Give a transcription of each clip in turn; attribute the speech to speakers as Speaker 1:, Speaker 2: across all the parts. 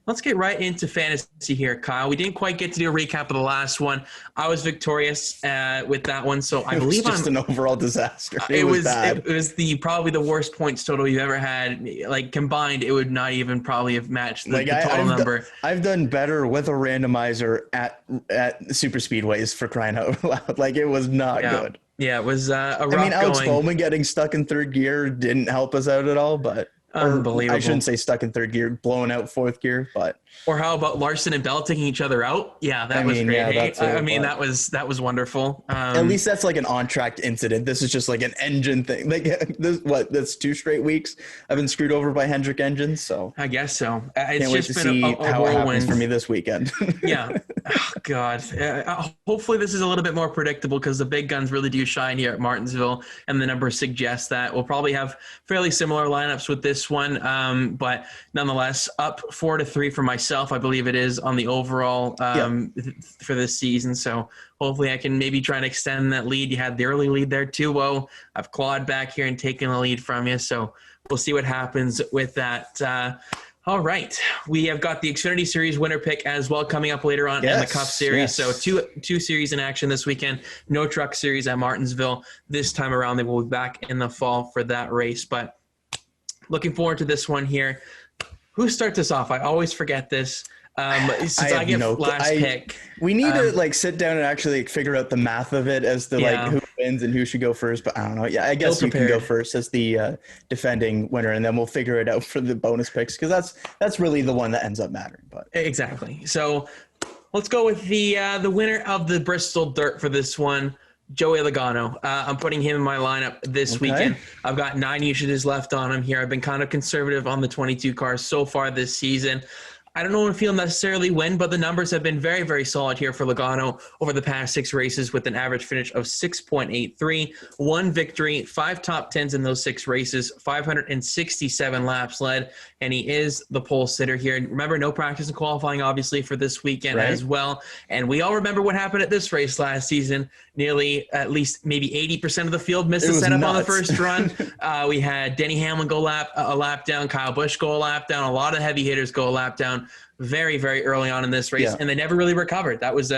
Speaker 1: Let's get right into fantasy here, Kyle. We didn't quite get to do a recap of the last one. I was victorious with that one, so I
Speaker 2: It was
Speaker 1: believe
Speaker 2: just an overall disaster. It
Speaker 1: It
Speaker 2: was
Speaker 1: was
Speaker 2: bad.
Speaker 1: it was the probably the worst points total you've ever had. Like combined, it would not even probably have matched
Speaker 2: Like
Speaker 1: the total number.
Speaker 2: I've done better with a randomizer at super speedways for crying out loud. Like it was not
Speaker 1: Yeah,
Speaker 2: good.
Speaker 1: yeah, it was a
Speaker 2: I mean,
Speaker 1: rough
Speaker 2: Alex
Speaker 1: going.
Speaker 2: Bowman getting stuck in third gear didn't help us out at all, but or I shouldn't
Speaker 1: Unbelievable.
Speaker 2: say stuck in third gear, blowing out fourth gear, but
Speaker 1: Or how about Larson and Bell taking each other out? Yeah,
Speaker 2: I
Speaker 1: that was
Speaker 2: mean,
Speaker 1: great.
Speaker 2: yeah,
Speaker 1: Hey,
Speaker 2: that
Speaker 1: I
Speaker 2: too.
Speaker 1: mean
Speaker 2: But
Speaker 1: that was wonderful.
Speaker 2: at least that's like an on-track incident. This is just like an engine thing. Like that's 2 straight weeks I've been screwed over by Hendrick engines, so
Speaker 1: I guess so. It's
Speaker 2: can't wait
Speaker 1: just
Speaker 2: to
Speaker 1: been a,
Speaker 2: see
Speaker 1: a
Speaker 2: how it happens for
Speaker 1: whirlwind.
Speaker 2: me this weekend.
Speaker 1: Yeah. Oh, God. Hopefully this is a little bit more predictable because the big guns really do shine here at Martinsville, and the numbers suggest that. We'll probably have fairly similar lineups with this one, but nonetheless, up 4-3 for myself, I believe it is, on the overall
Speaker 2: Yeah.
Speaker 1: for this season. So hopefully I can maybe try and extend that lead. You had the early lead there too. Well, I've clawed back here and taken the lead from you. So we'll see what happens with that. All right, we have got the Xfinity Series winner pick as well coming up later on in the Cup
Speaker 2: Yes.
Speaker 1: Series.
Speaker 2: Yes.
Speaker 1: So two series in action this weekend. No Truck Series at Martinsville this time around. They will be back in the fall for that race. But looking forward to this one here. Who starts us off? I always forget this. Since I get last pick.
Speaker 2: We need to like sit down and actually like, figure out the math of it as to like
Speaker 1: Yeah,
Speaker 2: who wins and who should go first. But I don't know. Yeah, I
Speaker 1: ill
Speaker 2: guess you can go
Speaker 1: prepared.
Speaker 2: first as the defending winner, and then we'll figure it out for the bonus picks because that's really the one that ends up mattering. But
Speaker 1: Exactly. So let's go with the winner of the Bristol Dirt for this one, Joey Logano. I'm putting him in my lineup this
Speaker 2: okay,
Speaker 1: weekend. I've got 9 usages left on him here. I've been kind of conservative on the 22 cars so far this season. I don't know if he'll necessarily win, but the numbers have been very, very solid here for Logano over the past 6 races with an average finish of 6.83, 1 victory, 5 top 10s in those 6 races, 567 laps led, and he is the pole sitter here. And remember, no practice and qualifying, obviously, for this weekend
Speaker 2: right?
Speaker 1: as well. And we all remember what happened at this race last season. Nearly at least maybe 80% of the field missed
Speaker 2: It
Speaker 1: the
Speaker 2: was
Speaker 1: setup on the
Speaker 2: nuts.
Speaker 1: first run. We had Denny Hamlin go a lap down, Kyle Busch go a lap down, a lot of heavy hitters go a lap down very, very early on in this race,
Speaker 2: Yeah.
Speaker 1: and they never really recovered. That was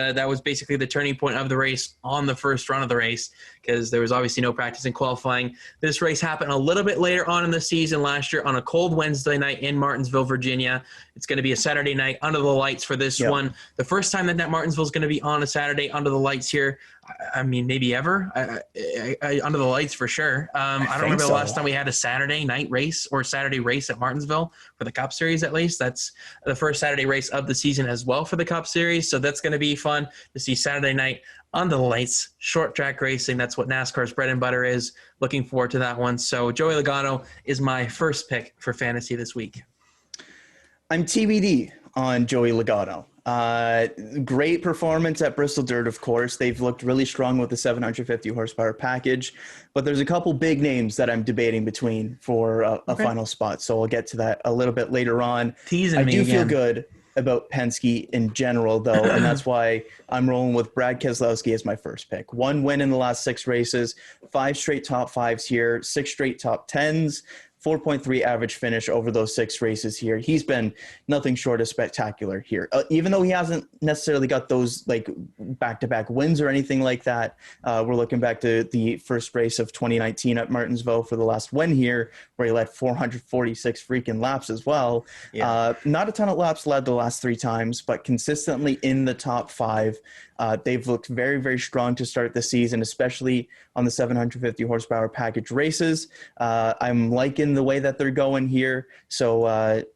Speaker 1: basically the turning point of the race on the first run of the race because there was obviously no practice in qualifying. This race happened a little bit later on in the season last year on a cold Wednesday night in Martinsville, Virginia. It's going to be a Saturday night under the lights for this
Speaker 2: Yep.
Speaker 1: one. The first time that Martinsville is going to be on a Saturday under the lights here. I mean, maybe ever under the lights for sure. I don't
Speaker 2: think
Speaker 1: remember the last
Speaker 2: so.
Speaker 1: time we had a Saturday night race or Saturday race at Martinsville for the Cup Series. At least that's the first Saturday race of the season as well for the Cup Series. So that's going to be fun to see Saturday night under the lights, short track racing. That's what NASCAR's bread and butter is. Looking forward to that one. So Joey Logano is my first pick for fantasy this week.
Speaker 2: I'm TBD on Joey Logano. Great performance at Bristol Dirt, of course. They've looked really strong with the 750 horsepower package, but there's a couple big names that I'm debating between for a final spot. So I'll get to that a little bit later on.
Speaker 1: Teasing
Speaker 2: I
Speaker 1: me
Speaker 2: do feel
Speaker 1: again.
Speaker 2: good about Penske in general, though, and that's why I'm rolling with Brad Keselowski as my first pick. 1 win in the last 6 races, 5 straight top 5s here, 6 straight top 10s. 4.3 average finish over those 6 races here. He's been nothing short of spectacular here. Even though he hasn't necessarily got those like back-to-back wins or anything like that, we're looking back to the first race of 2019 at Martinsville for the last win here, where he led 446 freaking laps as well.
Speaker 1: Yeah.
Speaker 2: Not a ton of laps led the last 3 times, but consistently in the top 5. They've looked very, very strong to start the season, especially on the 750 horsepower package races. I'm liking the way that they're going here. So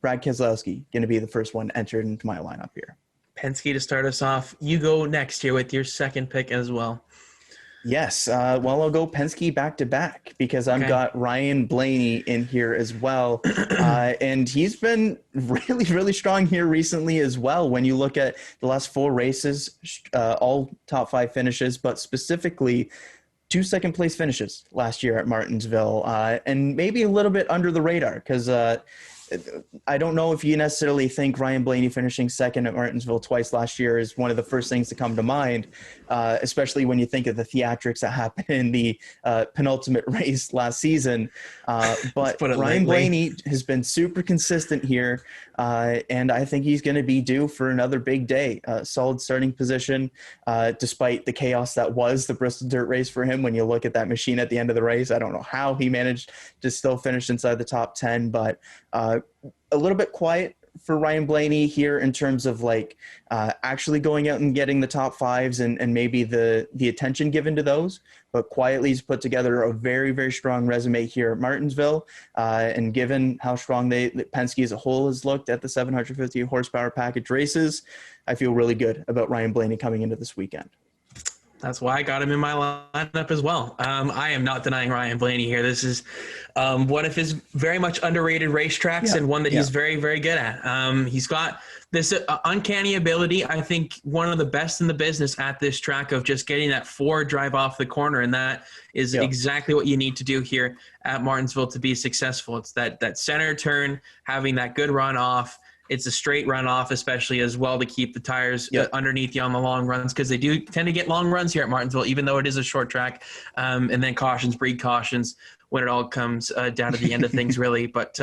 Speaker 2: Brad Keselowski going to be the first one entered into my lineup here.
Speaker 1: Penske to start us off. You go next here with your second pick as well.
Speaker 2: Yes. Well, I'll go Penske back to back because I've got Ryan Blaney in here as well. And he's been really, really strong here recently as well. When you look at the last 4 races, all top 5 finishes, but specifically 2 second place finishes last year at Martinsville, and maybe a little bit under the radar because I don't know if you necessarily think Ryan Blaney finishing second at Martinsville twice last year is one of the first things to come to mind, especially when you think of the theatrics that happened in the penultimate race last season. But Ryan Blaney has been super consistent here, and I think he's going to be due for another big day. Solid starting position, despite the chaos that was the Bristol Dirt Race for him. When you look at that machine at the end of the race, I don't know how he managed to still finish inside the top 10, but a little bit quiet for Ryan Blaney here in terms of actually going out and getting the top fives and maybe the attention given to those, but quietly he's put together a very, very strong resume here at Martinsville. And given how strong Penske as a whole has looked at the 750 horsepower package races, I feel really good about Ryan Blaney coming into this weekend.
Speaker 1: That's why I got him in my lineup as well. I am not denying Ryan Blaney here. This is one of his very much underrated racetracks and one that he's very, very good at. He's got this uncanny ability, I think one of the best in the business at this track of just getting that forward drive off the corner, and that is exactly what you need to do here at Martinsville to be successful. It's that center turn, having that good run off. It's a straight run off, especially as well, to keep the tires underneath you on the long runs, because they do tend to get long runs here at Martinsville, even though it is a short track. And then cautions breed cautions when it all comes down to the end of things, really. But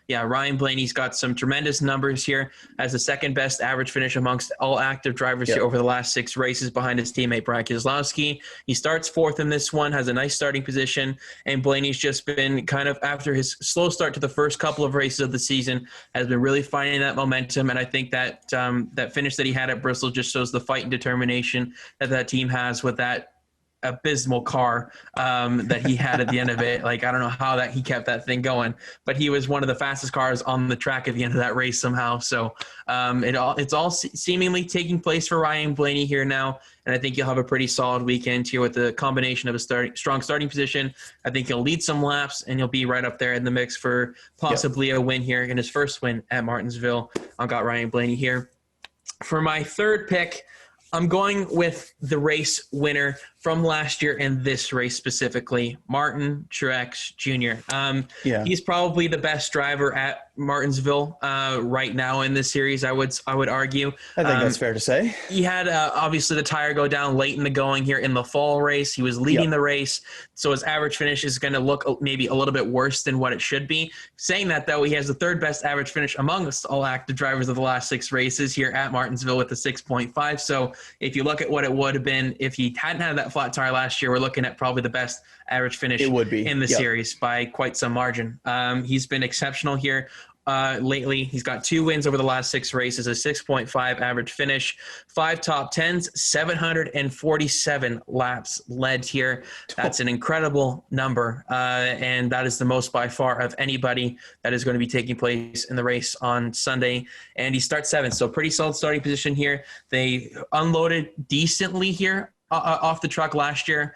Speaker 1: Ryan Blaney's got some tremendous numbers here as the second best average finish amongst all active drivers here over the last 6 races behind his teammate Brad Keselowski. He starts 4th in this one, has a nice starting position, and Blaney's just been kind of, after his slow start to the first couple of races of the season, has been really finding that momentum. And I think that that finish that he had at Bristol just shows the fight and determination that team has with that abysmal car that he had at the end of it. I don't know how he kept that thing going, but he was one of the fastest cars on the track at the end of that race somehow. So it's all seemingly taking place for Ryan Blaney here now, and I think you'll have a pretty solid weekend here with the combination of a strong starting position. I think he'll lead some laps, and he'll be right up there in the mix for possibly a win here in his first win at Martinsville. I've got Ryan Blaney here. For my third pick, I'm going with the race winner from last year in this race specifically, Martin Truex Jr. He's probably the best driver at Martinsville right now in this series, I would argue.
Speaker 2: I think that's fair to say.
Speaker 1: He had obviously the tire go down late in the going here in the fall race. He was leading the race, so his average finish is going to look maybe a little bit worse than what it should be. Saying that, though, he has the 3rd best average finish amongst all active drivers of the last 6 races here at Martinsville with a 6.5. So if you look at what it would have been if he hadn't had that flat tire last year, we're looking at probably the best average finish in the series by quite some margin. He's been exceptional here lately. He's got 2 wins over the last 6 races, a 6.5 average finish, 5 top 10s, 747 laps led here. That's an incredible number, and that is the most by far of anybody that is going to be taking place in the race on Sunday. And he starts 7th, so pretty solid starting position here. They unloaded decently here off the truck last year,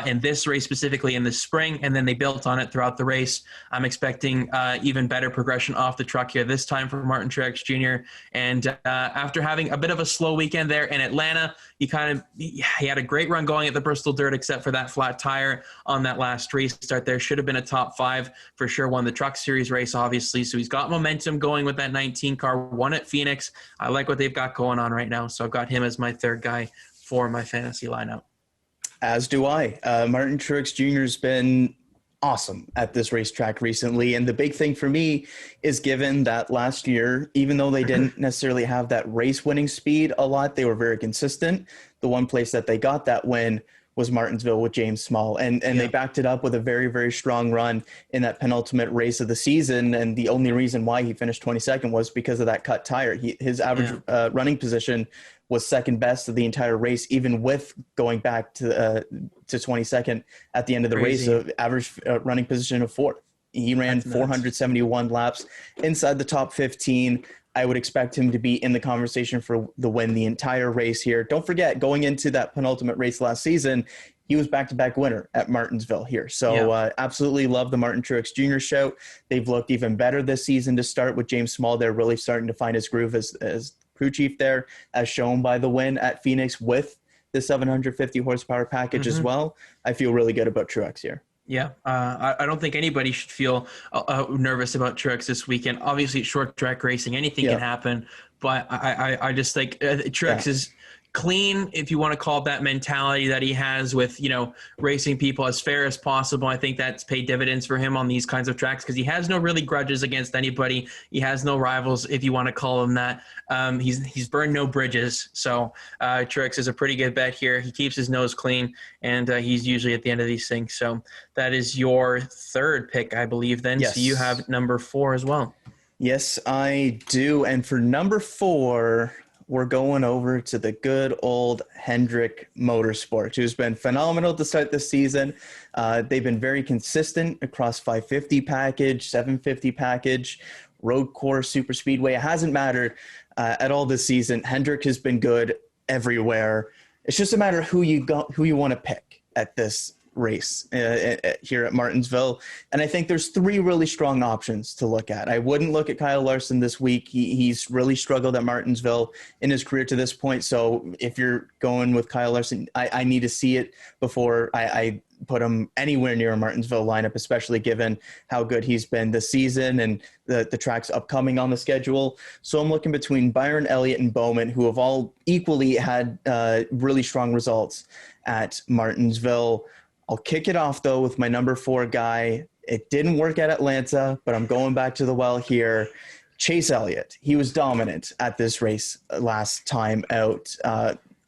Speaker 1: in this race specifically in the spring, and then they built on it throughout the race. I'm expecting even better progression off the truck here this time for Martin Truex Jr. And after having a bit of a slow weekend there in Atlanta, he had a great run going at the Bristol Dirt, except for that flat tire on that last restart there. Should have been a top 5 for sure. Won the Truck Series race, obviously. So he's got momentum going with that 19 car. Won at Phoenix. I like what they've got going on right now. So I've got him as my 3rd guy for my fantasy lineup.
Speaker 2: As do I. Martin Truex Jr. has been awesome at this racetrack recently. And the big thing for me is, given that last year, even though they didn't necessarily have that race winning speed a lot, they were very consistent. The one place that they got that win was Martinsville with James Small. And they backed it up with a very, very strong run in that penultimate race of the season. And the only reason why he finished 22nd was because of that cut tire. His average running position was 2nd best of the entire race, even with going back to 22nd at the end of the race, so average running position of 4th. He ran 471 laps inside the top 15. I would expect him to be in the conversation for the win the entire race here. Don't forget, going into that penultimate race last season, he was back-to-back winner at Martinsville here. So absolutely love the Martin Truex Jr. shout. They've looked even better this season to start with James Small. They're really starting to find his groove as crew chief there, as shown by the win at Phoenix with the 750 horsepower package as well. I feel really good about Truex here.
Speaker 1: Yeah, I don't think anybody should feel nervous about Truex this weekend. Obviously, it's short track racing, anything can
Speaker 2: Yeah,
Speaker 1: happen. But I just think
Speaker 2: yeah,
Speaker 1: Truex is clean, if you want to call it that mentality that he has with, racing people as fair as possible. I think that's paid dividends for him on these kinds of tracks because he has no really grudges against anybody. He has no rivals, if you want to call him that. He's burned no bridges. So Truex is a pretty good bet here. He keeps his nose clean, and he's usually at the end of these things. So that is your third pick, I believe, then. So you
Speaker 2: yes.
Speaker 1: have number 4 as well.
Speaker 2: Yes, I do. And for number 4, we're going over to the good old Hendrick Motorsport, who's been phenomenal to start this season. They've been very consistent across 550 package, 750 package, road course, super speedway. It hasn't mattered at all this season. Hendrick has been good everywhere. It's just a matter of who you want to pick at this race here at Martinsville. And I think there's 3 really strong options to look at. I wouldn't look at Kyle Larson this week. He's really struggled at Martinsville in his career to this point. So if you're going with Kyle Larson, I need to see it before I put him anywhere near a Martinsville lineup, especially given how good he's been this season and the tracks upcoming on the schedule. So I'm looking between Byron Elliott and Bowman, who have all equally had really strong results at Martinsville. I'll kick it off, though, with my number 4 guy. It didn't work at Atlanta, but I'm going back to the well here. Chase Elliott. He was dominant at this race last time out,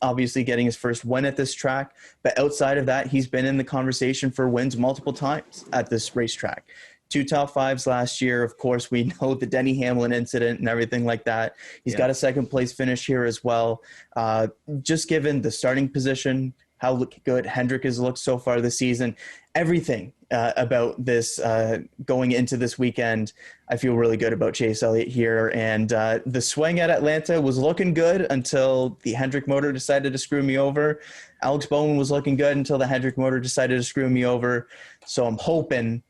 Speaker 2: obviously getting his first win at this track. But outside of that, he's been in the conversation for wins multiple times at this racetrack. 2 top 5s last year. Of course, we know the Denny Hamlin incident and everything like that. He's got a second place finish here as well. Just given the starting position, how good Hendrick has looked so far this season, everything about this going into this weekend, I feel really good about Chase Elliott here. And the swing at Atlanta was looking good until the Hendrick motor decided to screw me over. Alex Bowman was looking good until the Hendrick motor decided to screw me over. So I'm hoping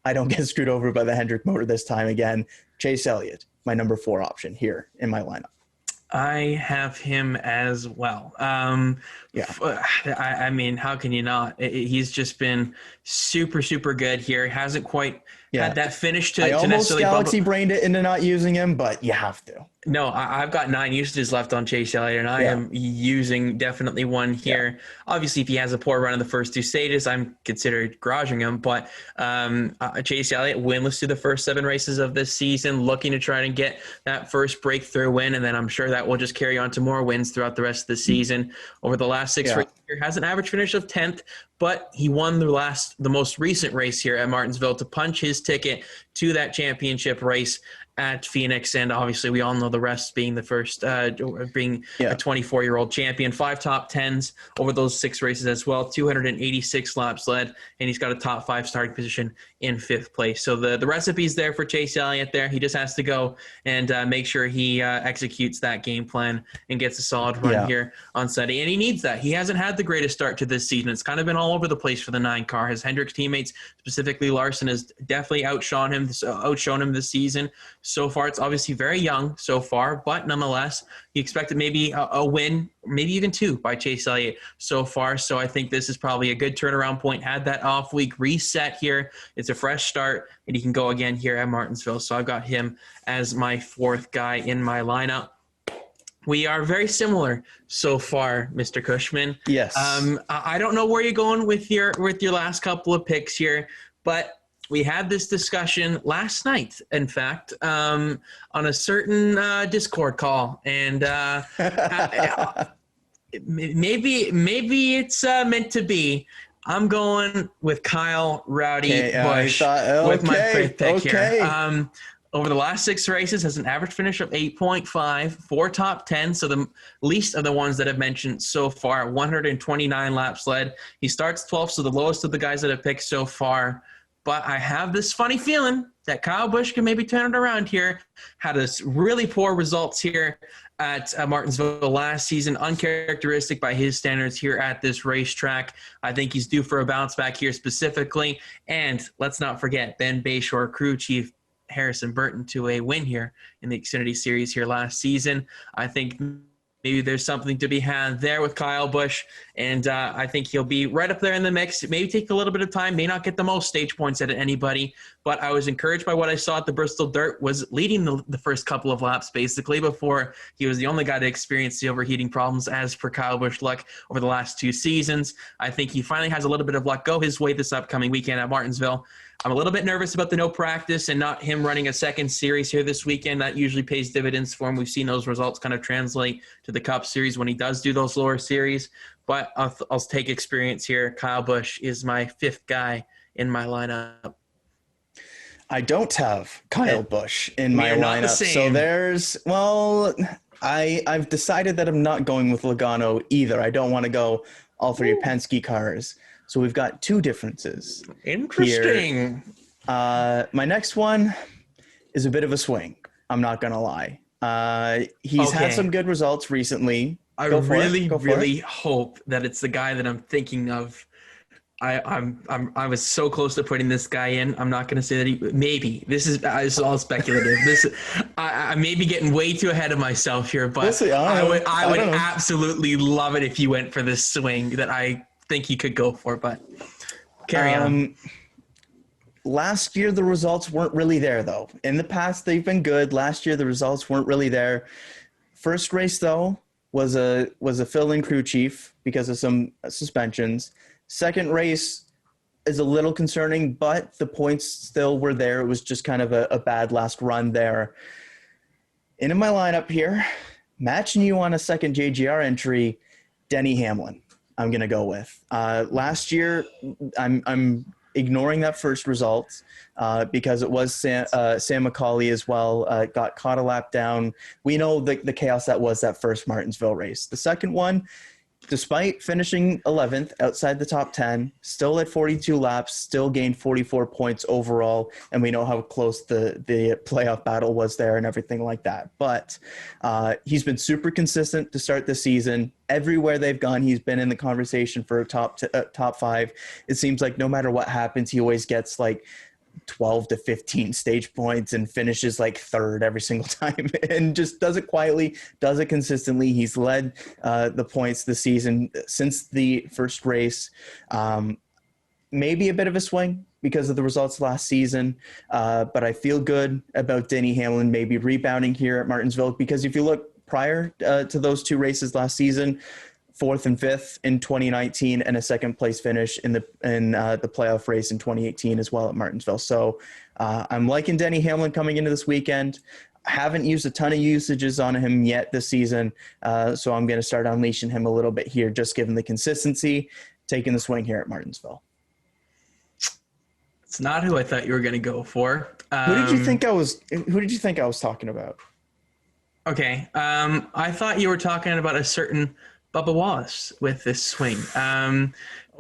Speaker 2: I don't get screwed over by the Hendrick motor this time again. Chase Elliott, my number 4 option here in my lineup.
Speaker 1: I have him as well. I mean, how can you not? He's just been super, super good here. Hasn't quite had that finish to
Speaker 2: I almost
Speaker 1: necessarily
Speaker 2: galaxy brained it into not using him, but you have to.
Speaker 1: No, I've got 9 usages left on Chase Elliott, and I am using definitely one here. Obviously, if he has a poor run in the first 2 stages, I'm considered garaging him. But Chase Elliott, winless through the first 7 races of this season, looking to try and get that first breakthrough win, and then I'm sure that will just carry on to more wins throughout the rest of the season. Over the last 6 races here, has an average finish of 10th, but he won the most recent race here at Martinsville to punch his ticket to that championship race at Phoenix, and obviously we all know the rest being the first, being a 24-year-old champion. 5 top 10s over those 6 races as well, 286 laps led, and he's got a top 5 starting position in 5th place. So the recipe's there for Chase Elliott there. He just has to go and make sure he executes that game plan and gets a solid run here on Sunday, and he needs that. He hasn't had the greatest start to this season. It's kind of been all over the place for the 9 car. His Hendrick's teammates, specifically Larson, has definitely outshone him this season. So far, it's obviously very young so far, but nonetheless, you expected maybe a win, maybe even 2 by Chase Elliott so far. So I think this is probably a good turnaround point. Had that off week, reset here. It's a fresh start, and he can go again here at Martinsville. So I've got him as my 4th guy in my lineup. We are very similar so far, Mr. Cushman.
Speaker 2: Yes.
Speaker 1: I don't know where you're going with your last couple of picks here, but we had this discussion last night, in fact, on a certain Discord call, and maybe it's meant to be. I'm going with Kyle Rowdy Busch with my 5th pick here. Over the last 6 races, has an average finish of 8.5, 4 top 10, so the least of the ones that I've mentioned so far, 129 laps led. He starts 12th, so the lowest of the guys that I've picked so far. But I have this funny feeling that Kyle Busch can maybe turn it around here. Had a really poor results here at Martinsville last season, uncharacteristic by his standards here at this racetrack. I think he's due for a bounce back here specifically. And let's not forget Ben Bayshore crew chief Harrison Burton to a win here in the Xfinity Series here last season. I think maybe there's something to be had there with Kyle Busch, and I think he'll be right up there in the mix. It may take a little bit of time, may not get the most stage points out of anybody, but I was encouraged by what I saw at the Bristol Dirt, was leading the first couple of laps basically before he was the only guy to experience the overheating problems as per Kyle Busch luck over the last 2 seasons. I think he finally has a little bit of luck go his way this upcoming weekend at Martinsville. I'm a little bit nervous about the no practice and not him running a second series here this weekend. That usually pays dividends for him. We've seen those results kind of translate to the Cup Series when he does do those lower series. But I'll take experience here. Kyle Busch is my 5th guy in my lineup.
Speaker 2: I don't have Kyle Busch in my lineup. So I've decided that I'm not going with Logano either. I don't want to go all 3 Penske cars. So we've got 2 differences.
Speaker 1: Interesting.
Speaker 2: My next one is a bit of a swing. I'm not going to lie. He's had some good results recently.
Speaker 1: I really hope that it's the guy that I'm thinking of. I was so close to putting this guy in. I'm not going to say that maybe this is all speculative. I may be getting way too ahead of myself here, but I would absolutely love it if you went for this swing that I think he could go for, but carry on.
Speaker 2: Last year the results weren't really there though. In the past they've been good. Last year the results weren't really there. First race though was a fill-in crew chief because of some suspensions. Second race is a little concerning, but the points still were there. It was just kind of a bad last run there. In my lineup here, matching you on a second JGR entry, Denny Hamlin. I'm going to go with. Last year, I'm ignoring that first result because it was Sam McCauley as well. Got caught a lap down. We know the chaos that was that first Martinsville race. The second one, despite finishing 11th outside the top 10, still at 42 laps, still gained 44 points overall, and we know how close the playoff battle was there and everything like that. But he's been super consistent to start the season. Everywhere they've gone, he's been in the conversation for a top 5. It seems like no matter what happens, he always gets like 12 to 15 stage points and finishes like 3rd every single time and just does it quietly, does it consistently. He's led the points this season since the first race. Maybe a bit of a swing because of the results last season, but I feel good about Denny Hamlin maybe rebounding here at Martinsville, because if you look prior to those 2 races last season, 4th and 5th in 2019 and a 2nd place finish in the playoff race in 2018 as well at Martinsville. So I'm liking Denny Hamlin coming into this weekend. Haven't used a ton of usages on him yet this season, so I'm going to start unleashing him a little bit here, just given the consistency, taking the swing here at Martinsville.
Speaker 1: It's not who I thought you were going to go for.
Speaker 2: Who did you think I was talking about?
Speaker 1: Okay, I thought you were talking about a certain Bubba Wallace with this swing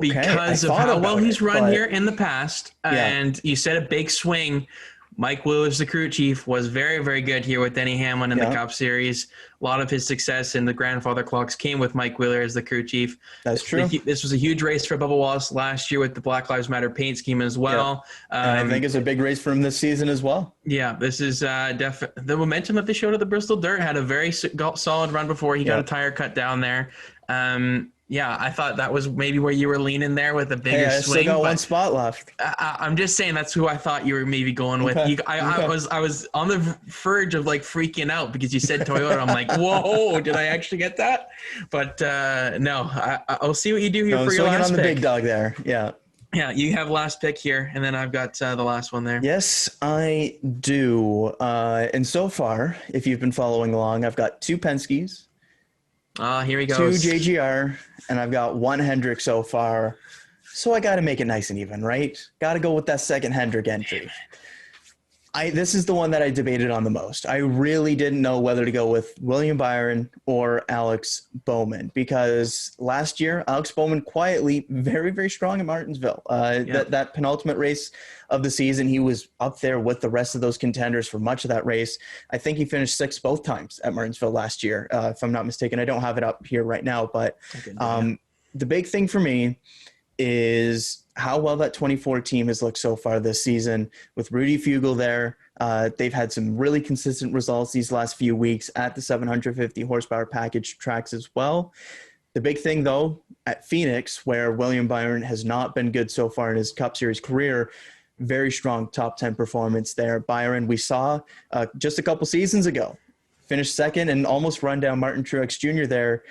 Speaker 1: because of how well he's run here in the past. And you said a big swing. Mike Wheeler's the crew chief, was very, very good here with Denny Hamlin in the Cup Series. A lot of his success in the grandfather clocks came with Mike Wheeler as the crew chief.
Speaker 2: That's true.
Speaker 1: This was a huge race for Bubba Wallace last year with the Black Lives Matter paint scheme as well.
Speaker 2: I think it's a big race for him this season as well.
Speaker 1: Yeah, this is definitely the momentum that they showed at the Bristol Dirt. Had a very solid run before he got a tire cut down there. Yeah, I thought that was maybe where you were leaning there with a bigger swing.
Speaker 2: I still got 1 spot left.
Speaker 1: I'm just saying that's who I thought you were maybe going with. I was on the verge of like freaking out because you said Toyota. I'm like, whoa, did I actually get that? But no, I'll see what you do here for your last pick.
Speaker 2: On the big dog there, yeah.
Speaker 1: Yeah, you have last pick here, and then I've got the last one there.
Speaker 2: Yes, I do. And so far, if you've been following along, I've got 2 Penske's.
Speaker 1: Here he goes.
Speaker 2: 2 JGR, and I've got 1 Hendrick so far. So I got to make it nice and even, right? Got to go with that second Hendrick entry. This is the one that I debated on the most. I really didn't know whether to go with William Byron or Alex Bowman, because last year, Alex Bowman quietly, very, very strong at Martinsville. That penultimate race of the season, he was up there with the rest of those contenders for much of that race. I think he finished 6th both times at Martinsville last year, if I'm not mistaken. I don't have it up here right now, but the big thing for me is how well that 24 team has looked so far this season with Rudy Fugle there. They've had some really consistent results these last few weeks at the 750 horsepower package tracks as well. The big thing, though, at Phoenix, where William Byron has not been good so far in his Cup Series career, very strong top 10 performance there. Byron, we saw just a couple seasons ago, finished second and almost run down Martin Truex Jr. there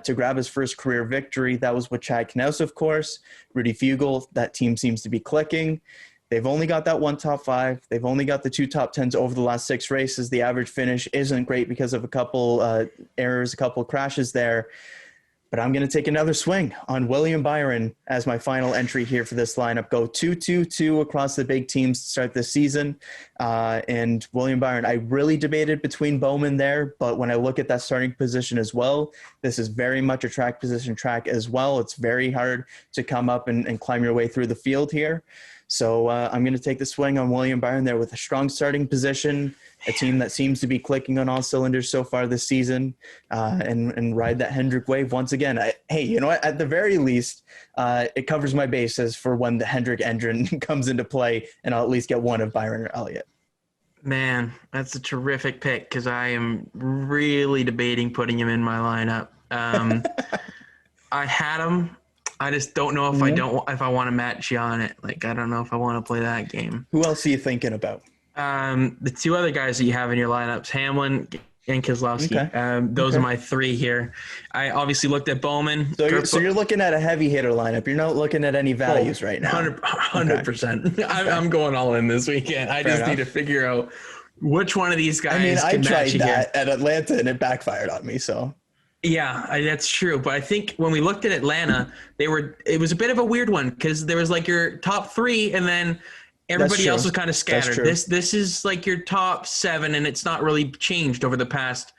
Speaker 2: to grab his first career victory. That was with Chad Knaus, of course. Rudy Fugle, that team seems to be clicking. They've only got that one top 5. They've only got the 2 top 10s over the last 6 races. The average finish isn't great because of a couple errors, a couple crashes there. But I'm going to take another swing on William Byron as my final entry here for this lineup. Go 2-2-2 across the big teams to start this season. And William Byron, I really debated between Bowman there, but when I look at that starting position as well, this is very much a track position track as well. It's very hard to come up and climb your way through the field here. So I'm going to take the swing on William Byron there with a strong starting position, a team that seems to be clicking on all cylinders so far this season, and ride that Hendrick wave once again. Hey, you know what? At the very least, it covers my bases for when the Hendrick engine comes into play, and I'll at least get one of Byron or Elliott.
Speaker 1: Man, that's a terrific pick because I am really debating putting him in my lineup. I had him. I just don't know if I want to match you on it. Like, I don't know if I want to play that game.
Speaker 2: Who else are you thinking about?
Speaker 1: The 2 other guys that you have in your lineups, Hamlin and Keselowski.
Speaker 2: Okay.
Speaker 1: Those are my 3 here. I obviously looked at Bowman.
Speaker 2: So you're looking at a heavy hitter lineup. You're not looking at any values right now.
Speaker 1: 100%. Okay. I'm going all in this weekend. I just need to figure out which one of these guys
Speaker 2: I
Speaker 1: can
Speaker 2: tried
Speaker 1: match you
Speaker 2: that
Speaker 1: here.
Speaker 2: at Atlanta, and it backfired on me, so...
Speaker 1: Yeah, that's true. But I think when we looked at Atlanta, it was a bit of a weird one because there was like your top 3 and then everybody else was kind of scattered. This is like your top 7 and it's not really changed over the past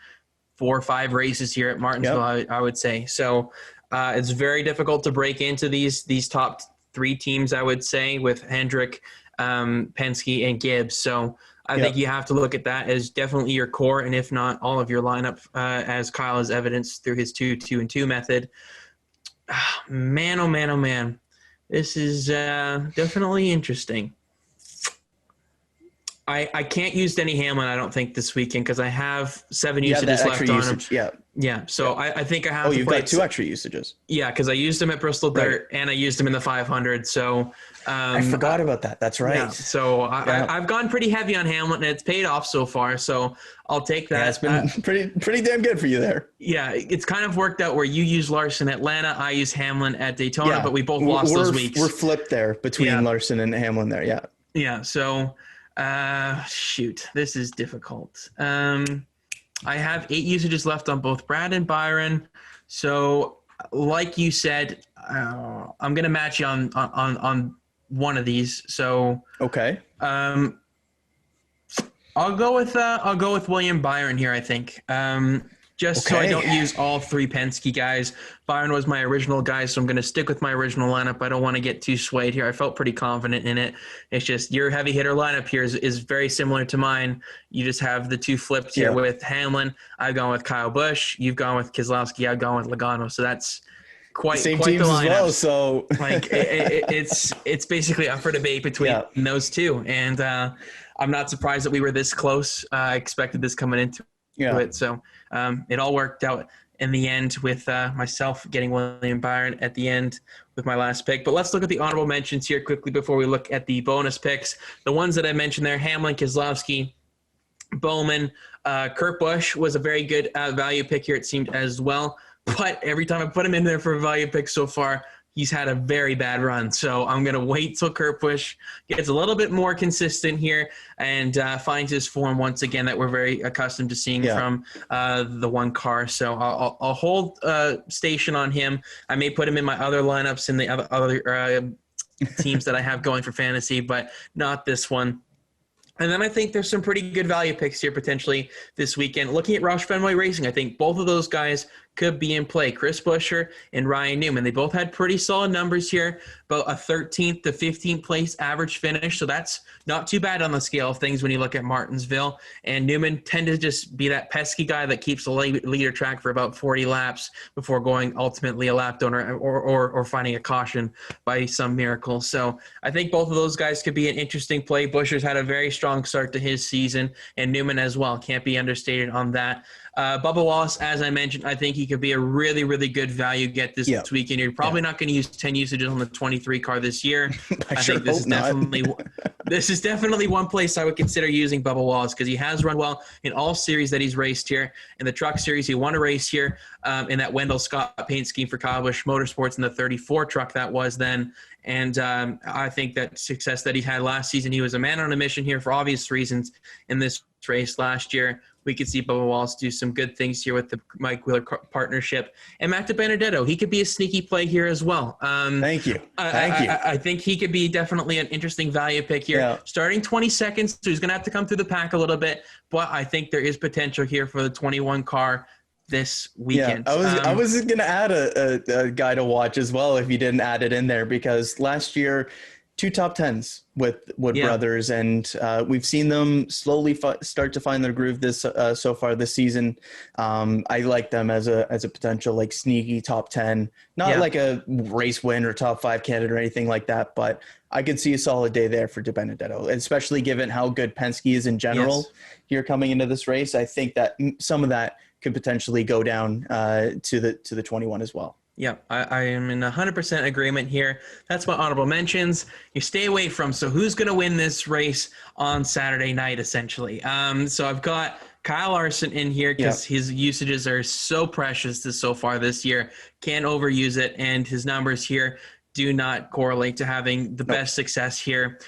Speaker 1: 4 or 5 races here at Martinsville, yep. I would say. So it's very difficult to break into these top 3 teams, I would say, with Hendrick, Penske, and Gibbs. So I think you have to look at that as definitely your core, and if not, all of your lineup, as Kyle has evidenced through his 2-2-2 method. Man, oh man, oh man. This is definitely interesting. I can't use Denny Hamlin, I don't think, this weekend because I have 7 usages left on him. Yeah. So I think I have to
Speaker 2: you've got 2 extra usages.
Speaker 1: Yeah, because I used him at Bristol Dirt and I used him in the 500. So
Speaker 2: I forgot about that. That's right.
Speaker 1: Yeah, so I've gone pretty heavy on Hamlin, and it's paid off so far. So I'll take that.
Speaker 2: Yeah, it's been pretty damn good for you there.
Speaker 1: Yeah, it's kind of worked out where you use Larson at Atlanta, I use Hamlin at Daytona, but we both lost those weeks.
Speaker 2: We're flipped there between Larson and Hamlin there. Yeah.
Speaker 1: Yeah. So. Shoot, this is difficult. I have 8 usages left on both Brad and Byron. So like you said, I'm going to match you on one of these. So,
Speaker 2: okay.
Speaker 1: I'll go with William Byron here, I think. So I don't use all 3 Penske guys. Byron was my original guy, so I'm going to stick with my original lineup. I don't want to get too swayed here. I felt pretty confident in it. It's just your heavy hitter lineup here is very similar to mine. You just have the 2 flipped here with Hamlin. I've gone with Kyle Busch. You've gone with Keselowski. I've gone with Logano. So that's quite the lineup. As well, so like it's basically up for debate between those 2. And I'm not surprised that we were this close. I expected this coming into it. So it all worked out in the end with myself getting William Byron at the end with my last pick. But let's look at the honorable mentions here quickly before we look at the bonus picks. The ones that I mentioned there, Hamlin, Keselowski, Bowman, Kurt Busch was a very good value pick here, it seemed, as well. But every time I put him in there for a value pick so far, he's had a very bad run. So I'm going to wait till Kurt Busch gets a little bit more consistent here and finds his form once again that we're very accustomed to seeing from the one car. So I'll hold station on him. I may put him in my other lineups in the other teams that I have going for fantasy, but not this one. And then I think there's some pretty good value picks here potentially this weekend. Looking at Roush Fenway Racing, I think both of those guys could be in play. Chris Buescher and Ryan Newman. They both had pretty solid numbers here, about a 13th to 15th place average finish. So that's not too bad on the scale of things when you look at Martinsville. And Newman tend to just be that pesky guy that keeps the leader track for about 40 laps before going ultimately a lap donor or finding a caution by some miracle. So I think both of those guys could be an interesting play. Buescher's had a very strong start to his season, and Newman as well. Can't be understated on that. Bubba Wallace, as I mentioned, I think he could be a really, really good value get this weekend. You're probably not going to use 10 usages on the 23 car this year. I think this is definitely one place I would consider using Bubba Wallace, because he has run well in all series that he's raced here. In the truck series, he won a race here in that Wendell Scott paint scheme for Kyle Busch Motorsports in the 34 truck that was then. And I think that success that he had last season, he was a man on a mission here for obvious reasons in this race last year. We could see Bubba Wallace do some good things here with the Mike Wheeler partnership. And Matt DiBenedetto, he could be a sneaky play here as well.
Speaker 2: Thank you.
Speaker 1: I think he could be definitely an interesting value pick here. Yeah. Starting 22nd, so he's going to have to come through the pack a little bit. But I think there is potential here for the 21 car this weekend.
Speaker 2: Yeah, I was going to add a guy to watch as well if you didn't add it in there, because last year, 2 top 10s with Wood Brothers, and we've seen them slowly start to find their groove this so far this season. I like them as a potential like sneaky top 10, not like a race win or top 5 candidate or anything like that, but I could see a solid day there for DiBenedetto, especially given how good Penske is in general here coming into this race. I think that some of that could potentially go down to the 21 as well.
Speaker 1: Yeah, I am in 100% agreement here. That's my honorable mentions. You stay away from, so who's going to win this race on Saturday night, essentially? So I've got Kyle Larson in here because his usages are so precious so far this year. Can't overuse it, and his numbers here do not correlate to having the best success here.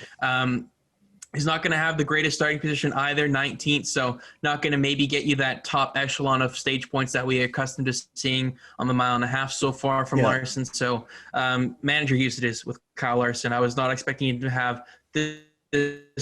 Speaker 1: He's not going to have the greatest starting position either, 19th, so not going to maybe get you that top echelon of stage points that we are accustomed to seeing on the mile and a half so far from Larson. So manager usages with Kyle Larson. I was not expecting him to have this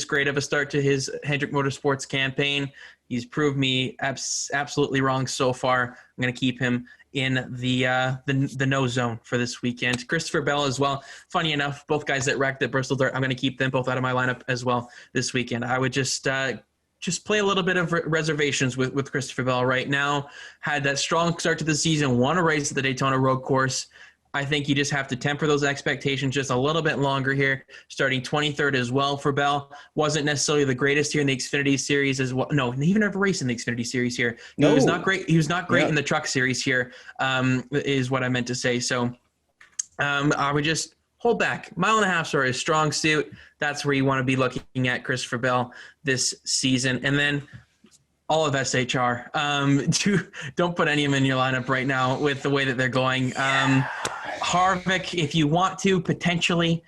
Speaker 1: great of a start to his Hendrick Motorsports campaign. He's proved me absolutely wrong so far. I'm going to keep him in the no zone for this weekend. Christopher Bell as well. Funny enough, both guys that wrecked at Bristol Dirt, I'm going to keep them both out of my lineup as well this weekend. I would just play a little bit of reservations with Christopher Bell right now. Had that strong start to the season, won a race at the Daytona Road Course. I think you just have to temper those expectations just a little bit longer here. Starting 23rd as well for Bell. Wasn't necessarily the greatest here in the Xfinity Series as well. No, he even never raced in the Xfinity Series here. No, he was not great. He was not great in the Truck Series here, is what I meant to say. So I would just hold back. Mile and a half are his strong suit. That's where you want to be looking at Christopher Bell this season. And then all of SHR. Don't put any of them in your lineup right now with the way that they're going. Harvick, if you want to, potentially,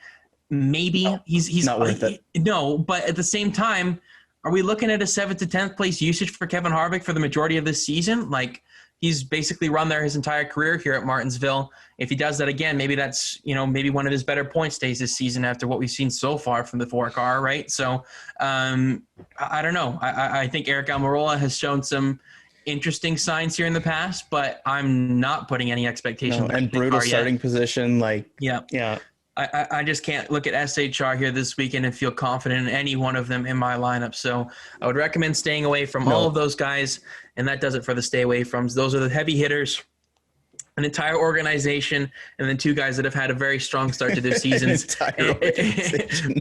Speaker 1: maybe. He's
Speaker 2: not worth it.
Speaker 1: No, but at the same time, are we looking at a 7th to 10th place usage for Kevin Harvick for the majority of this season? Like, he's basically run there his entire career here at Martinsville. If he does that again, maybe that's, maybe one of his better points days this season after what we've seen so far from the 4-car, right? So I don't know. I think Eric Almirola has shown some interesting signs here in the past, but I'm not putting any expectation.
Speaker 2: And brutal starting position,
Speaker 1: yeah. I just can't look at SHR here this weekend and feel confident in any one of them in my lineup. So I would recommend staying away from all of those guys, and that does it for the stay away from. Those are the heavy hitters. An entire organization, and then 2 guys that have had a very strong start to their seasons.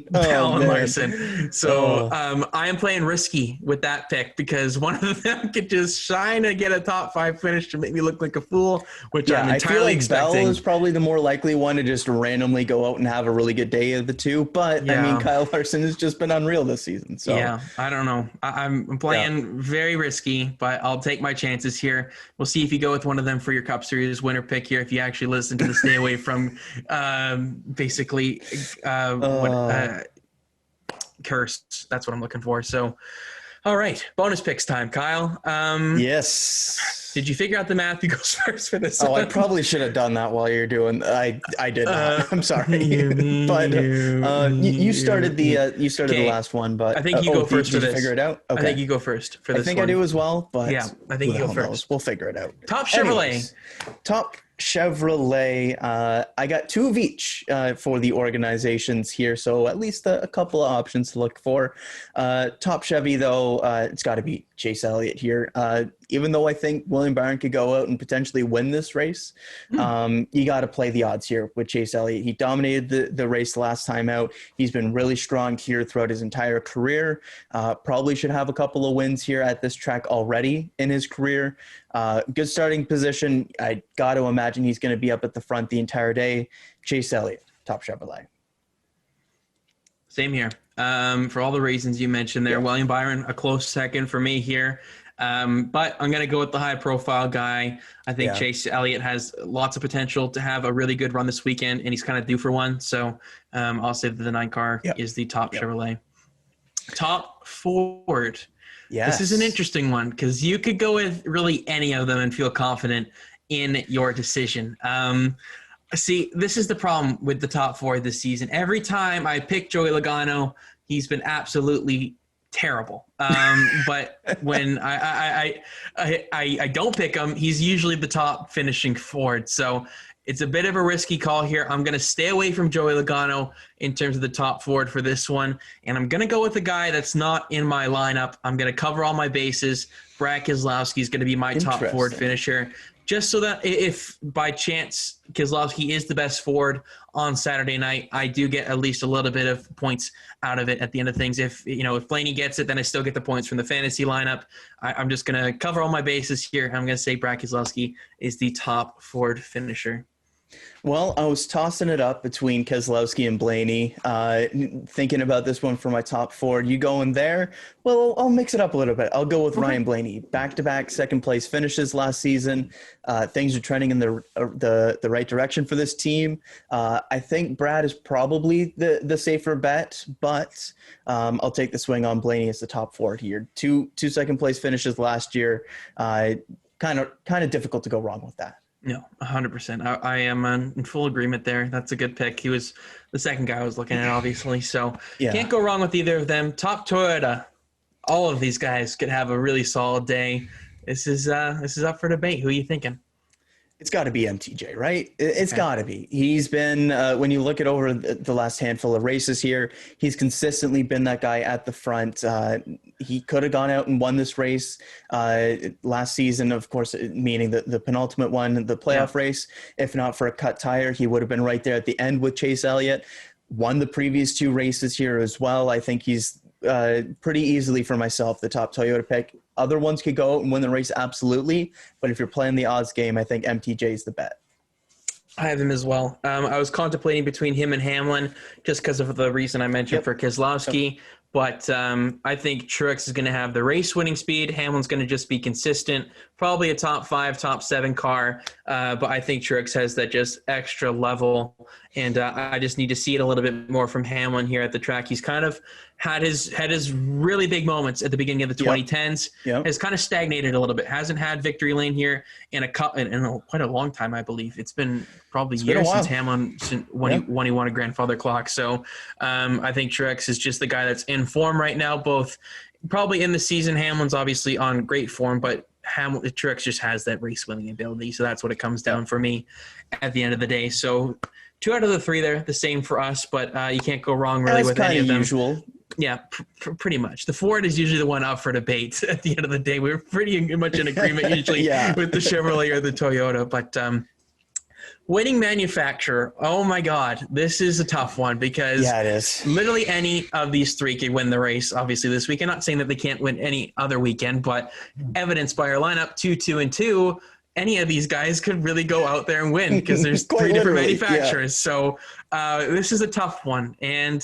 Speaker 1: Bell and Larson. So I am playing risky with that pick because one of them could just shine and get a top 5 finish to make me look like a fool, which I'm entirely expecting.
Speaker 2: Bell is probably the more likely one to just randomly go out and have a really good day of the 2. But I mean, Kyle Larson has just been unreal this season. So
Speaker 1: I don't know. I'm playing very risky, but I'll take my chances here. We'll see if you go with one of them for your Cup Series winner pick here, if you actually listen to the stay away from curse. That's what I'm looking for. So all right, bonus picks time, Kyle.
Speaker 2: Yes,
Speaker 1: Did you figure out the math? Who goes first for this?
Speaker 2: Oh, I probably should have done that while you're doing. I did not. I'm sorry, but you started the last one. But
Speaker 1: I think you go first for
Speaker 2: did you
Speaker 1: this.
Speaker 2: figure it out? Okay.
Speaker 1: I think you go first for this.
Speaker 2: I think
Speaker 1: one.
Speaker 2: I do as well. But
Speaker 1: yeah, I think you go first.
Speaker 2: Knows? We'll figure it out.
Speaker 1: Top Chevrolet.
Speaker 2: Anyways, top Chevrolet. I got 2 of each for the organizations here, so at least a couple of options to look for. Top Chevy, though, it's got to be Chase Elliott here. Even though I think William Byron could go out and potentially win this race, you got to play the odds here with Chase Elliott. He dominated the race last time out. He's been really strong here throughout his entire career. Probably should have a couple of wins here at this track already in his career. Good starting position. I got to imagine he's going to be up at the front the entire day. Chase Elliott, top Chevrolet.
Speaker 1: Same here. For all the reasons you mentioned there, William Byron, a close second for me here. But I'm going to go with the high-profile guy. I think Chase Elliott has lots of potential to have a really good run this weekend, and he's kind of due for one. So I'll say that the 9 car is the top Chevrolet. Top Ford. Yes. This is an interesting one because you could go with really any of them and feel confident in your decision. See, this is the problem with the top 4 this season. Every time I pick Joey Logano, he's been absolutely terrible. But when I don't pick him, he's usually the top finishing Ford. So it's a bit of a risky call here. I'm going to stay away from Joey Logano in terms of the top Ford for this one. And I'm going to go with a guy that's not in my lineup. I'm going to cover all my bases. Brad Keselowski is going to be my top Ford finisher. Just so that if by chance Keselowski is the best Ford on Saturday night, I do get at least a little bit of points out of it at the end of things. If Blaney gets it, then I still get the points from the fantasy lineup. I'm just going to cover all my bases here. I'm going to say Brad Keselowski is the top Ford finisher.
Speaker 2: Well, I was tossing it up between Keselowski and Blaney, thinking about this one for my top Ford. You going there? Well, I'll mix it up a little bit. I'll go with Ryan Blaney. Back-to-back second-place finishes last season. Things are trending in the right direction for this team. I think Brad is probably the safer bet, but I'll take the swing on Blaney as the top Ford here. Two second-place finishes last year. Kind of difficult to go wrong with that.
Speaker 1: No, 100%. I am in full agreement there. That's a good pick. He was the second guy I was looking at, obviously. So can't go wrong with either of them. Top Toyota. All of these guys could have a really solid day. This is up for debate. Who are you thinking?
Speaker 2: It's got to be MTJ, right? It's got to be. He's been, when you look at over the last handful of races here, he's consistently been that guy at the front. He could have gone out and won this race last season, of course, meaning the penultimate one, the playoff race. If not for a cut tire, he would have been right there at the end with Chase Elliott. Won the previous 2 races here as well. I think he's pretty easily for myself the top Toyota pick. Other ones could go out and win the race, absolutely. But if you're playing the odds game, I think MTJ is the bet.
Speaker 1: I have him as well. I was contemplating between him and Hamlin just because of the reason I mentioned for Keselowski. But I think Truex is going to have the race-winning speed. Hamlin's going to just be consistent, probably a top 5, top 7 car. But I think Truex has that just extra level. And I just need to see it a little bit more from Hamlin here at the track. He's kind of had his really big moments at the beginning of the 2010s. Has kind of stagnated a little bit. Hasn't had victory lane here in quite a long time, I believe. It's been probably years since Hamlin when he won a grandfather clock. So I think Truex is just the guy that's in form right now, both probably in the season. Hamlin's obviously on great form, but Truex just has that race winning ability. So that's what it comes down for me at the end of the day. So 2 out of the 3 there, the same for us, but you can't go wrong really with any of them. Usual. Yeah, pretty much. The Ford is usually the one up for debate at the end of the day. We're pretty much in agreement usually with the Chevrolet or the Toyota, but winning manufacturer. Oh my God, this is a tough one because
Speaker 2: it is.
Speaker 1: Literally any of these 3 could win the race. Obviously this weekend, not saying that they can't win any other weekend, but evidenced by our lineup 2, 2, and 2. Any of these guys could really go out there and win because there's 3 different manufacturers. So this is a tough one. And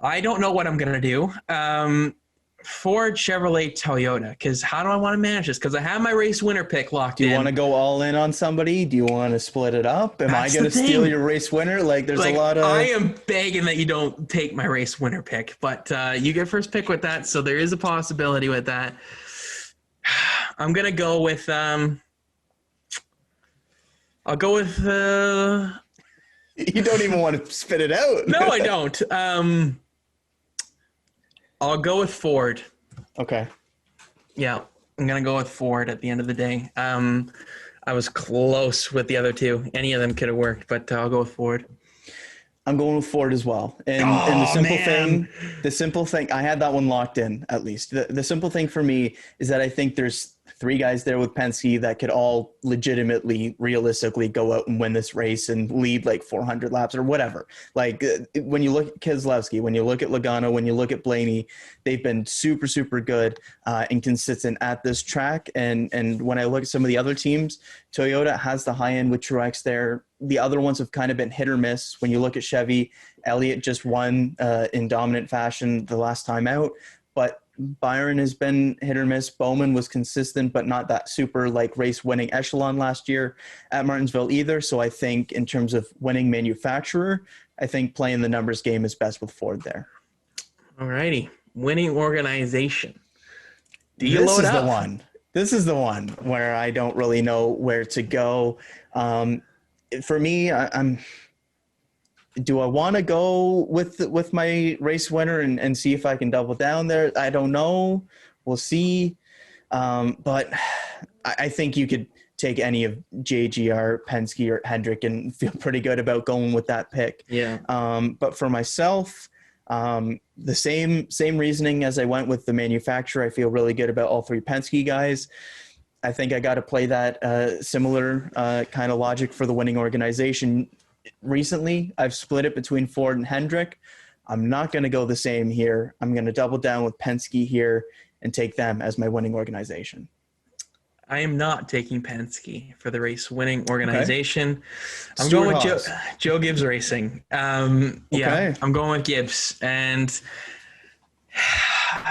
Speaker 1: I don't know what I'm going to do. Ford, Chevrolet, Toyota, because how do I want to manage this? Because I have my race winner pick locked in.
Speaker 2: Do you want to go all in on somebody? Do you want to split it up? Am I going to steal your race winner? There's a lot of...
Speaker 1: I am begging that you don't take my race winner pick, but you get first pick with that, so there is a possibility with that. I'm gonna go with I'll go with
Speaker 2: You don't even want to spit it out.
Speaker 1: no, I don't. I'll go with Ford.
Speaker 2: Okay.
Speaker 1: Yeah, I'm gonna go with Ford at the end of the day. I was close with the other two. Any of them could have worked, but I'll go with Ford.
Speaker 2: I'm going with Ford as well. And
Speaker 1: Man.
Speaker 2: the simple thing, I had that one locked in at least. The simple thing for me is that I think there's three guys there with Penske that could all legitimately, realistically go out and win this race and lead like 400 laps or whatever. Like when you look at Keselowski, when you look at Logano, when you look at Blaney, they've been super, super good and consistent at this track. And when I look at some of the other teams, Toyota has the high end with Truex there. The other ones have kind of been hit or miss. When you look at Chevy, Elliott just won in dominant fashion the last time out, but Byron has been hit or miss. Bowman was consistent, but not that super like race winning echelon last year at Martinsville either. So I think in terms of winning manufacturer, I think playing the numbers game is best with Ford there.
Speaker 1: All righty. Winning organization. Do you
Speaker 2: This
Speaker 1: load
Speaker 2: is
Speaker 1: up?
Speaker 2: the one. This is the one where I don't really know where to go. For me, do I want to go with my race winner and see if I can double down there? I don't know. We'll see. But I think you could take any of JGR, Penske, or Hendrick and feel pretty good about going with that pick.
Speaker 1: Yeah.
Speaker 2: But for myself, the same reasoning as I went with the manufacturer. I feel really good about all three Penske guys. I think I got to play that similar kind of logic for the winning organization. Recently, I've split it between Ford and Hendrick. I'm not going to go the same here. I'm going to double down with Penske here and take them as my winning organization.
Speaker 1: I am not taking Penske for the race winning organization.
Speaker 2: Okay.
Speaker 1: I'm going with Joe Gibbs Racing. Yeah, I'm going with Gibbs. And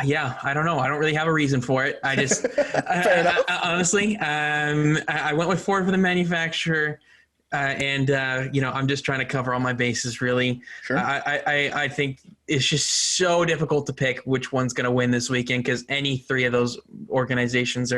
Speaker 1: yeah, I don't know. I don't really have a reason for it. I just, honestly, I went with Ford for the manufacturer. I'm just trying to cover all my bases, really.
Speaker 2: Sure.
Speaker 1: I think it's just so difficult to pick which one's going to win this weekend because any three of those organizations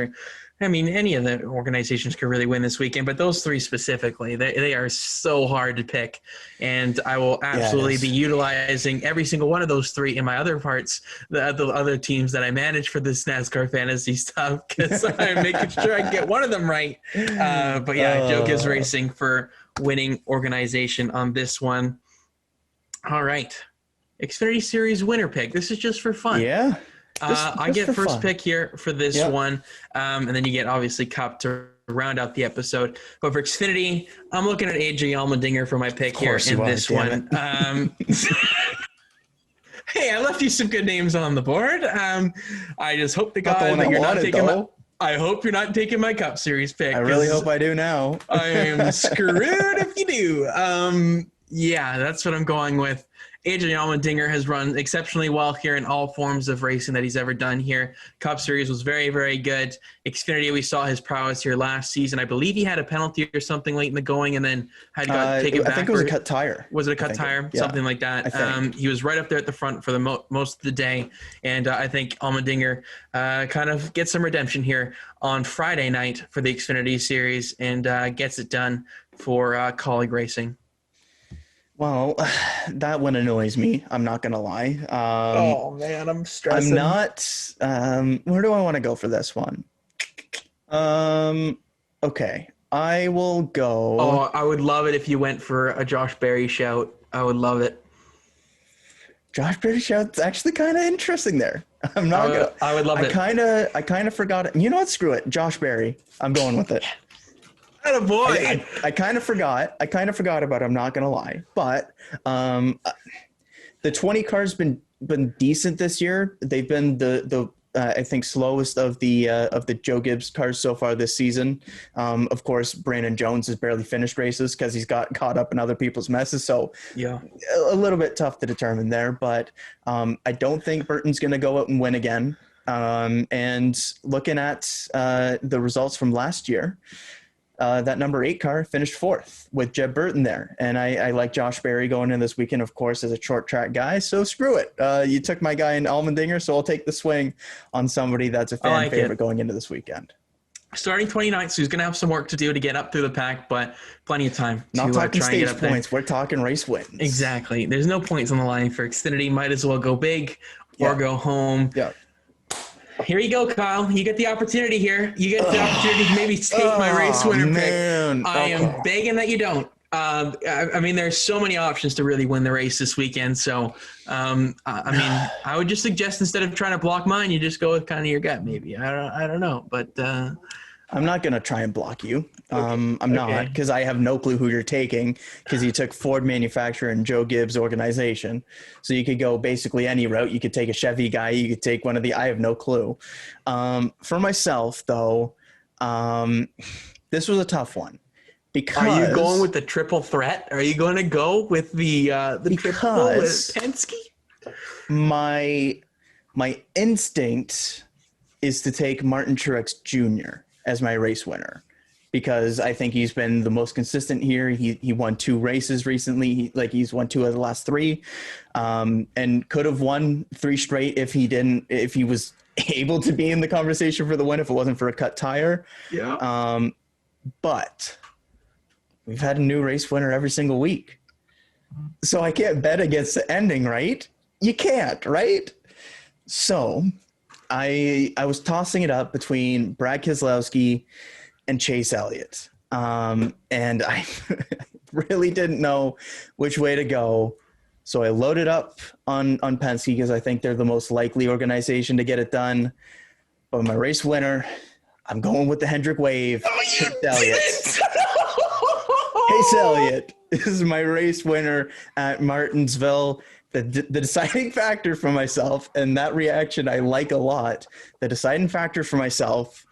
Speaker 1: any of the organizations could really win this weekend, but those three specifically, they are so hard to pick. And I will absolutely be utilizing every single one of those three in my other parts, the other teams that I manage for this NASCAR fantasy stuff, because I'm making sure I get one of them right. But yeah, Joe Gibbs Racing for winning organization on this one. All right. Xfinity Series winner pick. This is just for fun.
Speaker 2: Yeah.
Speaker 1: I get first pick here for this one, and then you get obviously Cup to round out the episode. But for Xfinity, I'm looking at AJ Allmendinger for my pick here in this one. Hey, I left you some good names on the board. I just hope to God that you're not taking I hope you're not taking my Cup Series pick.
Speaker 2: I really hope I do now.
Speaker 1: I am screwed if you do. Yeah, that's what I'm going with. AJ Allmendinger has run exceptionally well here in all forms of racing that he's ever done here. Cup Series was very, very good. Xfinity, we saw his prowess here last season. I believe he had a penalty or something late in the going and then had got taken back.
Speaker 2: I think it was a cut tire.
Speaker 1: Was it a cut tire? Yeah. Something like that. He was right up there at the front for the most of the day. And I think Allmendinger kind of gets some redemption here on Friday night for the Xfinity Series and gets it done for Colleague Racing.
Speaker 2: Well, that one annoys me. I'm not going to lie.
Speaker 1: Oh, man, I'm stressing.
Speaker 2: I'm not. Where do I want to go for this one? Okay, I will go.
Speaker 1: Oh, I would love it if you went for a Josh Berry shout. I would love it.
Speaker 2: Josh Berry shout's actually kind of interesting there. I'm not going to.
Speaker 1: I would love it.
Speaker 2: I kind of forgot it. You know what? Screw it. Josh Berry. I'm going with it.
Speaker 1: Attaboy.
Speaker 2: I kind of forgot. I kind of forgot about it. I'm not going to lie. But the 20 cars been decent this year. They've been the I think slowest of the Joe Gibbs cars so far this season. Of course, Brandon Jones has barely finished races because he's got caught up in other people's messes. So
Speaker 1: yeah,
Speaker 2: a little bit tough to determine there. But I don't think Burton's going to go out and win again. And looking at the results from last year, that number 8 car finished 4th with Jeb Burton there. And I like Josh Berry going in this weekend, of course, as a short track guy. So screw it. You took my guy in Allmendinger, so I'll take the swing on somebody that's a fan favorite going into this weekend.
Speaker 1: starting 29th, so he's going to have some work to do to get up through the pack, but plenty of time to
Speaker 2: Not talking
Speaker 1: try and get
Speaker 2: stage
Speaker 1: up there.
Speaker 2: points. We're talking race wins.
Speaker 1: Exactly. There's no points on the line for Xfinity. Might as well go big or go home.
Speaker 2: Yeah.
Speaker 1: Here you go, Kyle. You get the opportunity here. You get the opportunity to maybe take my race winner pick. I am begging that you don't. I mean, there's so many options to really win the race this weekend. So, I mean, I would just suggest instead of trying to block mine, you just go with kind of your gut, maybe. I don't know, but
Speaker 2: I'm not gonna try and block you. I'm not, because I have no clue who you're taking, because you took Ford manufacturer and Joe Gibbs organization. So you could go basically any route. You could take a Chevy guy. You could take one of the. I have no clue. For myself, though, this was a tough one. Because
Speaker 1: are you going with the triple threat? Are you going to go with the triple with Penske?
Speaker 2: My instinct is to take Martin Truex Jr. as my race winner, because I think he's been the most consistent here. He won 2 races recently. He's won 2 of the last 3, and could have won 3 straight if he was able to be in the conversation for the win if it wasn't for a cut tire.
Speaker 1: Yeah.
Speaker 2: But we've had a new race winner every single week. So I can't bet against the ending, right? You can't, right? So I was tossing it up between Brad Keselowski and Chase Elliott. And I really didn't know which way to go. So I loaded up on Penske because I think they're the most likely organization to get it done. But my race winner, I'm going with the Hendrick Wave. Chase Elliott. Chase Elliott is my race winner at Martinsville. The deciding factor for myself, and that reaction I like a lot, the deciding factor for myself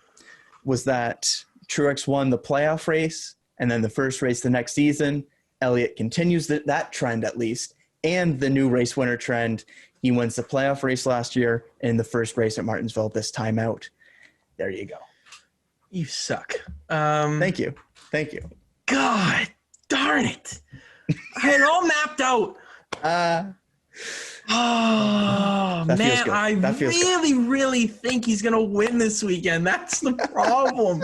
Speaker 2: was that Truex won the playoff race, and then the first race the next season. Elliott continues that trend at least, and the new race winner trend. He wins the playoff race last year and the first race at Martinsville this time out. There you go.
Speaker 1: You suck.
Speaker 2: Thank you.
Speaker 1: God darn it. I had it all mapped out. Oh, man, I really think he's going to win this weekend. That's the problem.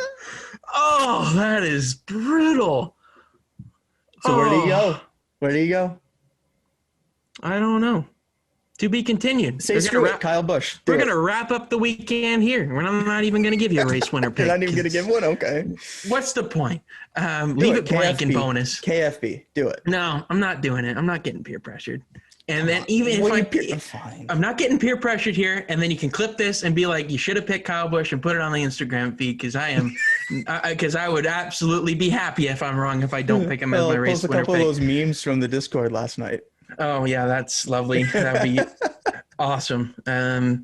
Speaker 1: Oh, that is brutal.
Speaker 2: So where do you go? Where do you go?
Speaker 1: I don't know. To be continued.
Speaker 2: Say screw it, Kyle Busch.
Speaker 1: We're going to wrap up the weekend here. We're not even going to give you a race winner pick.
Speaker 2: You're not even going to give one? Okay.
Speaker 1: What's the point? Leave it blank in bonus.
Speaker 2: KFB. Do it.
Speaker 1: No, I'm not doing it. I'm not getting peer pressured. And then even if I'm not getting peer pressured here, and then you can clip this and be like, you should have picked Kyle Busch and put it on the Instagram feed, because I would absolutely be happy if I'm wrong if I don't pick him as my race winner.
Speaker 2: A couple of those memes from the Discord last night.
Speaker 1: Oh yeah, that's lovely. That would be awesome.
Speaker 2: Where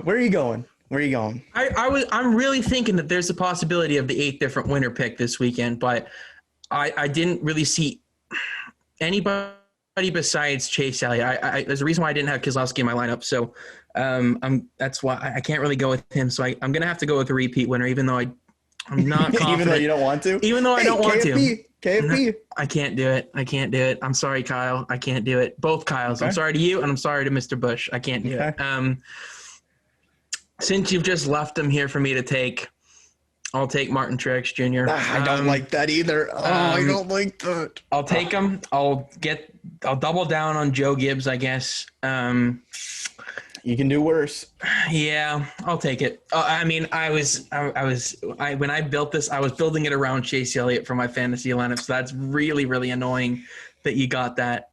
Speaker 2: are you going?
Speaker 1: I'm really thinking that there's a possibility of the 8 different winner pick this weekend, but I didn't really see anybody besides Chase Elliott. There's a reason why I didn't have Keselowski in my lineup, so that's why I can't really go with him. So I'm gonna have to go with the repeat winner, even though I'm not confident.
Speaker 2: Even though you don't want to.
Speaker 1: Even though I don't want to.
Speaker 2: KFB.
Speaker 1: I can't do it. I'm sorry, Kyle. I can't do it. Both Kyles. Okay. I'm sorry to you, and I'm sorry to Mr. Busch. I can't do it. Since you've just left him here for me to take, I'll take Martin Truex Jr.
Speaker 2: I don't like that either. I don't like that.
Speaker 1: I'll take him. I'll double down on Joe Gibbs, I guess.
Speaker 2: You can do worse.
Speaker 1: Yeah, I'll take it. I mean, when I built this, I was building it around Chase Elliott for my fantasy lineup. So that's really, really annoying that you got that.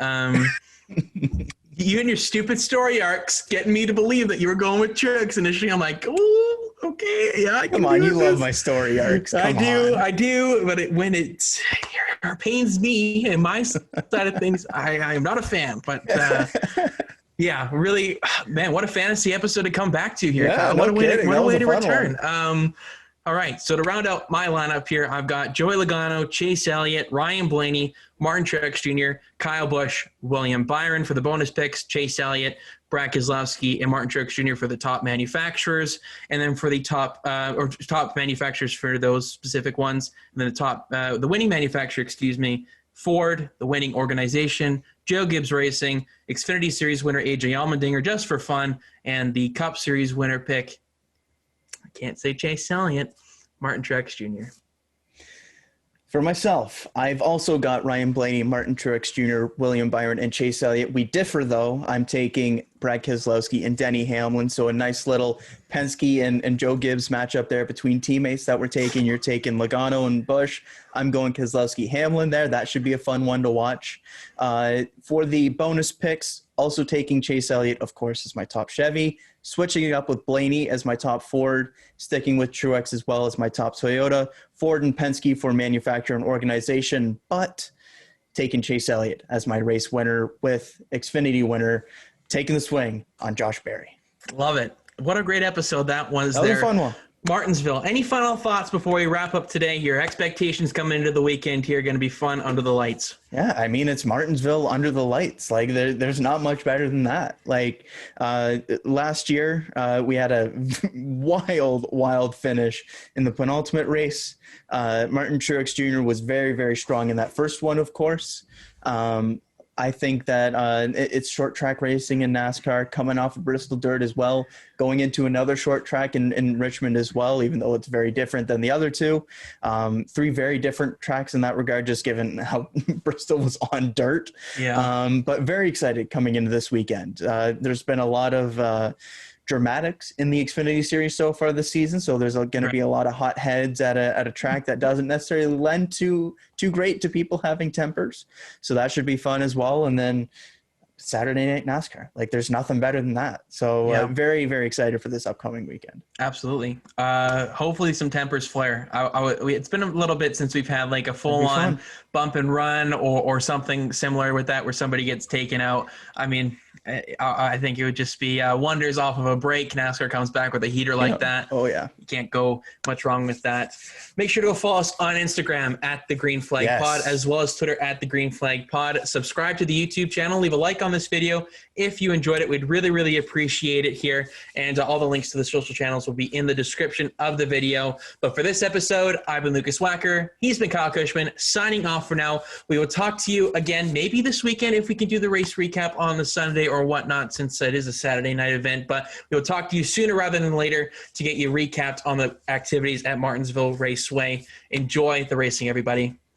Speaker 1: You and your stupid story arcs getting me to believe that you were going with Truex initially. I'm like, oh, okay, yeah, I can.
Speaker 2: Come on, you love my story arcs.
Speaker 1: I do. But when it pains me and my side of things, I'm not a fan. But yeah, really, man, what a fantasy episode to come back to here.
Speaker 2: Yeah,
Speaker 1: what
Speaker 2: no
Speaker 1: a way to return.
Speaker 2: All
Speaker 1: right, so to round out my lineup here, I've got Joey Logano, Chase Elliott, Ryan Blaney, Martin Truex Jr., Kyle Busch, William Byron for the bonus picks, Chase Elliott, Brad Keselowski, and Martin Truex Jr. for the top manufacturers, and then for the top manufacturers for those specific ones, and then the winning manufacturer, Ford, the winning organization, Joe Gibbs Racing, Xfinity Series winner AJ Allmendinger just for fun, and the Cup Series winner pick, I can't say Chase Elliott, Martin Truex Jr.
Speaker 2: For myself, I've also got Ryan Blaney, Martin Truex Jr., William Byron, and Chase Elliott. We differ, though. I'm taking Brad Keselowski and Denny Hamlin, so a nice little Penske and Joe Gibbs matchup there between teammates that we're taking. You're taking Logano and Busch. I'm going Keselowski Hamlin there. That should be a fun one to watch. For the bonus picks, also taking Chase Elliott, of course, as my top Chevy. Switching it up with Blaney as my top Ford, sticking with Truex as well as my top Toyota, Ford and Penske for manufacturer and organization, but taking Chase Elliott as my race winner with Xfinity winner, taking the swing on Josh Berry.
Speaker 1: Love it. What a great episode that was.
Speaker 2: That was a fun one.
Speaker 1: Martinsville. Any final thoughts before we wrap up today? Your expectations coming into the weekend here going to be fun under the lights.
Speaker 2: Yeah, I mean, it's Martinsville under the lights. Like, there's not much better than that. Like, last year, we had a wild finish in the penultimate race. Martin Truex Jr. was very, very strong in that first one, of course. I think that it's short track racing in NASCAR, coming off of Bristol Dirt as well, going into another short track in Richmond as well, even though it's very different than the other two. Three very different tracks in that regard, just given how Bristol was on dirt.
Speaker 1: Yeah.
Speaker 2: But very excited coming into this weekend. There's been a lot of dramatics in the Xfinity series so far this season, so there's going to be a lot of hot heads at a track that doesn't necessarily lend too great to people having tempers, so that should be fun as well. And then Saturday night NASCAR, like, there's nothing better than that. So very, very excited for this upcoming weekend.
Speaker 1: Absolutely. Hopefully some tempers flare. It's been a little bit since we've had like a full-on bump and run or something similar with that where somebody gets taken out. I mean, I think it would just be wonders off of a break. NASCAR comes back with a heater like that.
Speaker 2: Oh, yeah.
Speaker 1: You can't go much wrong with that. Make sure to go follow us on Instagram at The Green Flag Pod, as well as Twitter at The Green Flag Pod. Subscribe to the YouTube channel. Leave a like on this video if you enjoyed it. We'd really, really appreciate it here. And all the links to the social channels will be in the description of the video. But for this episode, I've been Lukas Wacker. He's been Kyle Cushman. Signing off for now. We will talk to you again maybe this weekend if we can do the race recap on the Sunday or whatnot, since it is a Saturday night event. But we will talk to you sooner rather than later to get you recapped on the activities at Martinsville Raceway. Enjoy the racing, everybody.